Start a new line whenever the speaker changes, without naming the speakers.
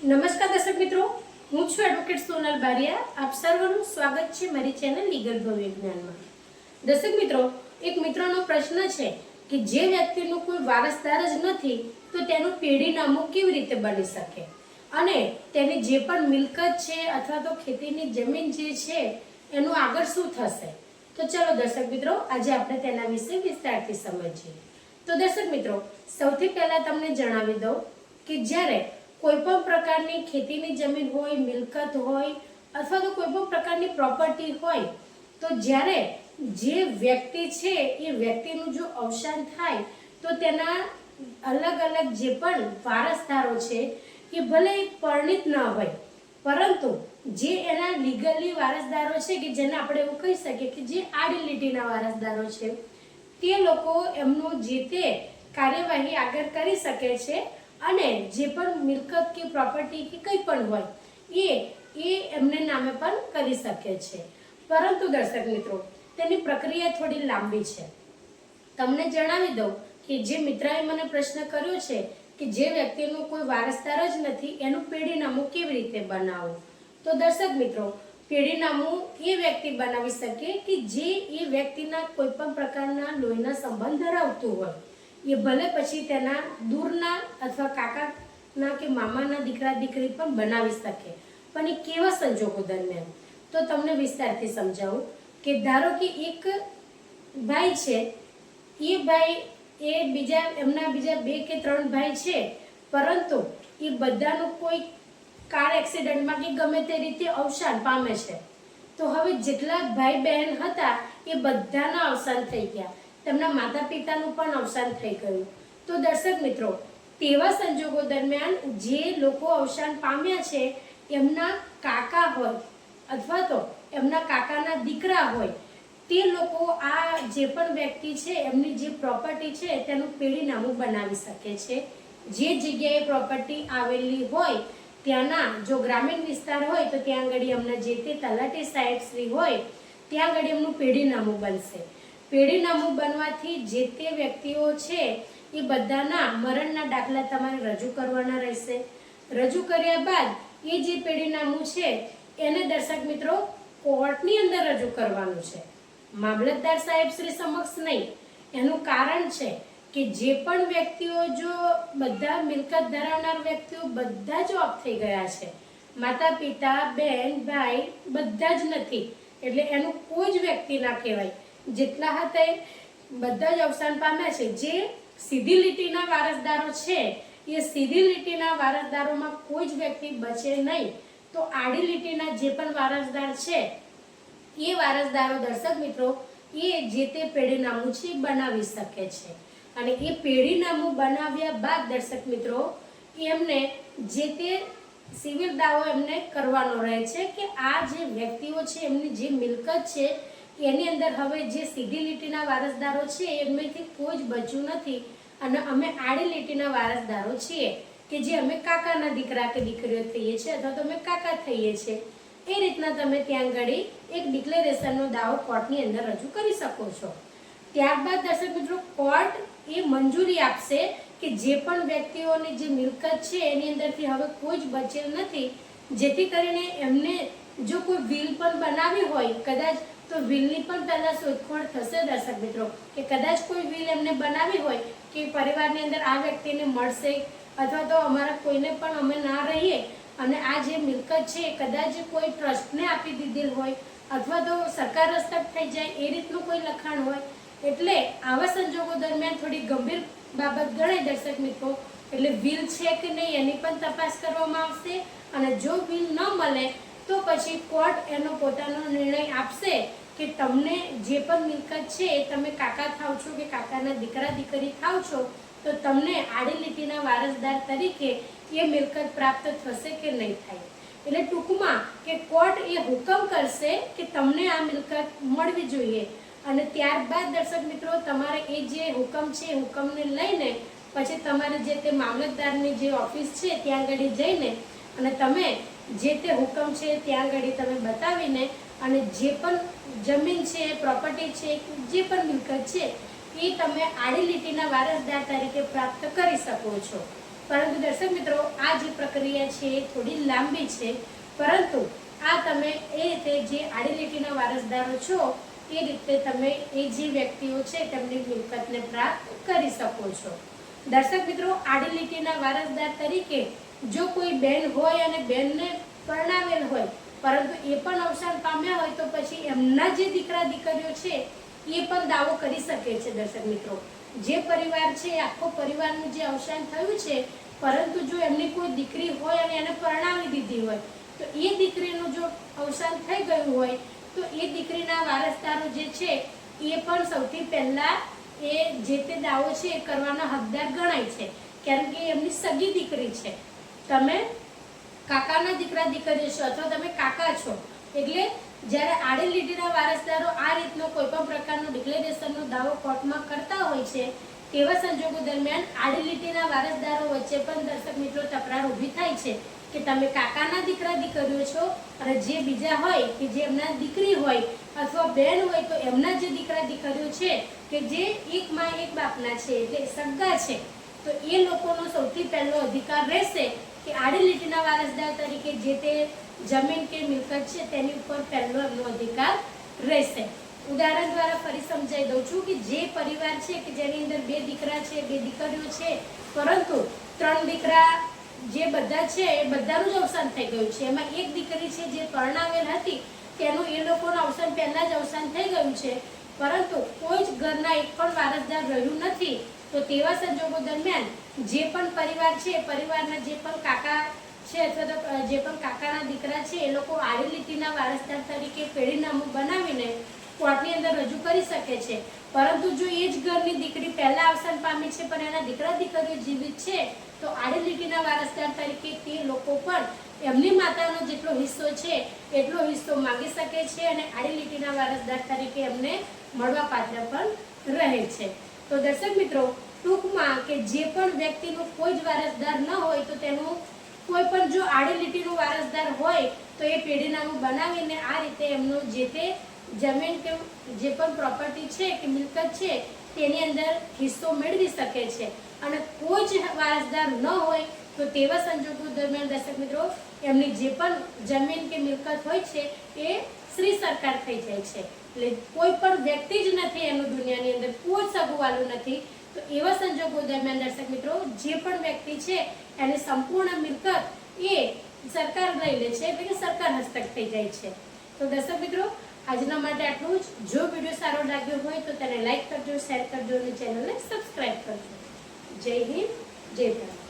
નમસ્કાર દર્શક મિત્રો, હું છું એડવોકેટ સોનલ બારિયા. આપ સર્વનું સ્વાગત છે મારી ચેનલ લીગલ ભવવિજ્ઞાનમાં. દર્શક મિત્રો, એક મિત્રનો પ્રશ્ન છે કે જે વ્યક્તિનો કોઈ વારસદાર જ નથી તો તેનું પેઢીનામું કેવી રીતે બની શકે અને તેની જે પણ મિલકત છે અથવા તો ખેતીની જમીન જે છે એનું આગળ શું થશે. તો ચલો દર્શક મિત્રો, આજે આપણે તેના વિશે વિસ્તારથી સમજીએ. તો દર્શક મિત્રો, સૌથી પહેલા તમને જણાવી દઉં કે જ્યારે કોઈ પણ પ્રકારની ખેતીની જમીન હોય, મિલકત હોય અથવા તો કોઈ પણ પ્રકારની પ્રોપર્ટી હોય, તો જ્યારે જે વ્યક્તિ છે એ વ્યક્તિનું જો અવસાન થાય તો તેના અલગ અલગ જે પણ વારસદારો છે એ ભલે પરણિત ન હોય, પરંતુ જે એના લીગલી વારસદારો છે કે જેને આપણે એવું કહી શકીએ કે જે આડી લીટીના વારસદારો છે, તે લોકો એમનું જે તે કાર્યવાહી આગળ કરી શકે છે અને જે પણ મિલકત કે પ્રોપર્ટી કે કંઈ પણ હોય એ એમને નામે પણ કરી શકે છે. પરંતુ દર્શક મિત્રો, તેની પ્રક્રિયા થોડી લાંબી છે. તમને જણાવી દઉં કે જે મિત્રએ મને પ્રશ્ન કર્યો છે કે જે વ્યક્તિનો કોઈ વારસદાર જ નથી એનું પેઢીનામું કેવી રીતે બનાવવું. તો દર્શક મિત્રો, પેઢીનામું એ વ્યક્તિ બનાવી શકે કે જે એ વ્યક્તિના કોઈ પણ પ્રકારના લોહીના સંબંધ ધરાવતું હોય. એ ભલે પછી તેના દૂરના અથવા કાકાના કે મામાના દીકરા દીકરી પણ બનાવી શકે, પણ એ કેવા સંજોગો દરમિયાન, તો તમને વિસ્તારથી સમજાવું કે ધારો કે એક ભાઈ છે, એ ભાઈ એમના બીજા 2 કે 3 ભાઈ છે, પરંતુ એ બધાનું કોઈ કાર એક્સિડન્ટમાં કે ગમે તે રીતે અવસાન પામે છે. તો હવે જેટલા ભાઈ બહેન હતા એ બધાના અવસાન થઈ ગયા, તેમના માતા પિતાનું પણ અવસાન થઈ ગયું. તો દર્શક મિત્રો, તેવા સંજોગો દરમિયાન જે લોકો અવસાન પામ્યા છે એમના કાકા હોય અથવા તો એમના કાકાના દીકરા હોય, તે લોકો આ જે પણ વ્યક્તિ છે એમની જે પ્રોપર્ટી છે તેનું પેઢીનામું બનાવી શકે છે. જે જગ્યાએ પ્રોપર્ટી આવેલી હોય ત્યાંના, જો ગ્રામીણ વિસ્તાર હોય તો ત્યાં આગળ એમના જે તે તલાટી સાહેબ શ્રી હોય ત્યાં આગળ એમનું પેઢીનામું બનશે. પેઢીનામું બનવાથી જે તે વ્યક્તિઓ છે એ બધાના મરણના દાખલા તમારે રજૂ કરવાના રહેશે. રજૂ કર્યા બાદ એ જે પેઢીનામું છે એને દર્શક મિત્રો કોર્ટની અંદર રજૂ કરવાનું છે, મામલતદાર સાહેબ શ્રી સમક્ષ નહીં. એનું કારણ છે કે જે પણ વ્યક્તિઓ, જો બધા મિલકત ધરાવનાર વ્યક્તિઓ બધા જ ઓફ થઈ ગયા છે, માતા પિતા, બહેન, ભાઈ બધા જ નથી, એટલે એનું કોઈ જ વ્યક્તિ ના કહેવાય. જેટલા હતા બધા જ અવસાન પામ્યા છે. જે સીધી લીટીના વારસદારો છે એ સીધી લીટીના વારસદારોમાં કોઈ જ વ્યક્તિ બચે નહીં. તો આડી લીટીના જે પણ વારસદાર છે એ વારસદારો દર્શક મિત્રો એ જે તે પેઢીનામું છે બનાવી શકે છે. અને એ પેઢીનામું બનાવ્યા બાદ દર્શક મિત્રો એમને જે તે સિવિલ દાવો એમને કરવાનો રહે છે કે આ જે વ્યક્તિઓ છે એમની જે મિલકત છે એની અંદર હવે જે સીધી લીટીના વારસદારો છે એમાંથી કોઈ જ બચ્યું નથી અને અમે આડી લીટીના વારસદારો છીએ કે જે અમે કાકાના દીકરા કે દીકરીઓ થઈએ છીએ અથવા તો અમે કાકા થઈએ છીએ. એ રીતના તમે ત્યાં આગળ એક ડિક્લેરેશનનો દાવો કોર્ટની અંદર રજૂ કરી શકો છો. ત્યારબાદ દર્શક મિત્રો, કોર્ટ એ મંજૂરી આપશે કે જે પણ વ્યક્તિઓની જે મિલકત છે એની અંદરથી હવે કોઈ જ બચેલ નથી, જેથી કરીને એમને જો કોઈ વિલ પણ બનાવી હોય કદાચ, તો વિલની પણ પહેલા શોધખોળ થશે દર્શક મિત્રો, કે કદાચ કોઈ વિલ એમને બનાવી હોય કે પરિવારની અંદર આ વ્યક્તિને મળશે અથવા તો અમારા કોઈને પણ અમે ના રહીએ અને આ જે મિલકત છે કદાચ કોઈ ટ્રસ્ટને આપી દીધેલ હોય અથવા તો સરકાર હસ્તક થઈ જાય એ રીતનું કોઈ લખાણ હોય. એટલે આવા સંજોગો દરમિયાન થોડી ગંભીર બાબત ગણાય દર્શક મિત્રો. એટલે વિલ છે કે નહીં એની પણ તપાસ કરવામાં આવશે અને જો વિલ ન મળે તો પછી કોર્ટ એનો પોતાનો નિર્ણય આપશે કે તમને જે પણ મિલકત છે એ તમે કાકા થાવ છો કે કાકાના દીકરા દીકરી થાવ છો તો તમને આડી લીટીના વારસદાર તરીકે એ મિલકત પ્રાપ્ત થશે કે નહીં થાય. એટલે ટૂંકમાં કે કોર્ટ એ હુકમ કરશે કે તમને આ મિલકત મળવી જોઈએ અને ત્યારબાદ દર્શક મિત્રો તમારે એ જે હુકમ છે એ હુકમને લઈને પછી તમારે જે તે મામલતદારની જે ઓફિસ છે ત્યાં આગળ જઈને અને તમે જે તે હુકમ છે ત્યાં આગળ તમે બતાવીને અને જે પણ જમીન છે, પ્રોપર્ટી છે, જે પણ મિલકત છે એ તમે આડી લીટીના વારસદાર તરીકે પ્રાપ્ત કરી શકો છો. પરંતુ દર્શક મિત્રો આ જે પ્રક્રિયા છે એ થોડી લાંબી છે, પરંતુ આ તમે એ રીતે જે આડી લીટીના વારસદારો છો એ રીતે તમે એ જે વ્યક્તિઓ છે તેમની મિલકતને પ્રાપ્ત કરી શકો છો. દર્શક મિત્રો, આડી લીટીના વારસદાર તરીકે જો કોઈ બેન હોય અને બેનને પરણાવેલ હોય પરંતુ એ પણ અવસાન પામ્યા હોય તો પછી એમના જે દીકરા દીકરીઓ છે એ પણ દાવો કરી શકે છે. દર્શક મિત્રો, જે પરિવાર છે આખો પરિવારનું જે અવસાન થયું છે, પરંતુ જો એમની કોઈ દીકરી હોય અને એને પરણાવી દીધી હોય તો એ દીકરીનું જો અવસાન થઈ ગયું હોય તો એ દીકરીના વારસદારો જે છે એ પણ સૌથી પહેલા એ જે તે દાવો છે એ કરવાના હકદાર ગણાય છે, કારણ કે એમની સગી દીકરી છે. તમે કાકાના દીકરા દીકરીઓ છો અથવા તમે કાકા છો, એટલે જ્યારે આડી લીટીના વારસદારો આ રીતનો કોઈ પણ પ્રકારનો ડિક્લેરેશનનો દાવો કોર્ટમાં કરતા હોય છે તેવા સંજોગો દરમિયાન આડી લીટીના વારસદારો વચ્ચે પણ દર્શક મિત્રો તકરાર ઊભી થાય છે કે તમે કાકાના દીકરા દીકરીઓ છો અને જે બીજા હોય કે જે એમના દીકરી હોય અથવા બેન હોય તો એમના જે દીકરા દીકરીઓ છે કે જે એક માં એક બાપના છે એટલે સગા છે, તો એ લોકોનો સૌથી પહેલો અધિકાર રહેશે કે આડી લીટીના વારસદાર તરીકે જે તે જમીન કે મિલકત છે તેની ઉપર પહેલો એમનો અધિકાર રહેશે. ઉદાહરણ દ્વારા ફરી સમજાવી દઉં છું કે જે પરિવાર છે કે જેની અંદર 2 દીકરા છે 2 દીકરીઓ છે, પરંતુ 3 દીકરા જે બધા છે એ બધાનું જ અવસાન થઈ ગયું છે, એમાં એક દીકરી છે જે પરણાવેલ હતી તેનું એ લોકોનું અવસાન પહેલા જ અવસાન થઈ ગયું છે, પરંતુ કોઈ જ ઘરના એક પણ વારસદાર રહ્યું નથી. તો તેવા સંજોગો દરમિયાન જે પણ પરિવાર છે, પરિવારના જે પણ કાકા છે અથવા તો જે પણ કાકાના દીકરા છે એ લોકો આડી લીટીના વારસદાર તરીકે પેઢીનામું બનાવીને કોર્ટની અંદર રજૂ કરી શકે છે. પરંતુ જો એ જ ઘરની દીકરી પહેલા અવસાન પામી છે પણ એના દીકરા દીકરીઓ જીવિત છે તો આડી લીટીના વારસદાર તરીકે તે લોકો પણ એમની માતાનો જેટલો હિસ્સો છે એટલો હિસ્સો માંગી શકે છે અને આડી લીટીના વારસદાર તરીકે એમને મળવાપાત્ર પણ રહે છે. તો દર્શક મિત્રો, ટૂંકમાં કે જે પણ વ્યક્તિનું કોઈ જ વારસદાર ન હોય તો તેનું કોઈ પણ જો આડી લીટીનું વારસદાર હોય તો એ પેઢીનામું બનાવીને આ રીતે એમનું જે તે જમીન કે જે પણ પ્રોપર્ટી છે કે મિલકત છે તેની અંદર હિસ્સો મેળવી શકે છે. અને કોઈ જ વારસદાર ન હોય તો તેવા સંજોગો દરમિયાન દર્શક મિત્રો એમની જે પણ જમીન કે મિલકત હોય છે એ શ્રી સરકાર થઈ જાય છે. એટલે કોઈ પણ વ્યક્તિ જ નથી એનું દુનિયાની અંદર, કોઈ સગુવાલું નથી. તો એવા સંજોગો દરમિયાન દર્શક મિત્રો જે પણ વ્યક્તિ છે એની સંપૂર્ણ મિલકત એ સરકાર લઈ લે છે, એટલે કે સરકાર હસ્તક થઈ જાય છે. તો દર્શક મિત્રો, આજના માટે આટલું જ. જો વિડીયો સારો લાગ્યો હોય તો તેને લાઈક કરજો, શેર કરજો અને ચેનલને સબસ્ક્રાઇબ કરજો. જય હિન્દ, જય ભારત.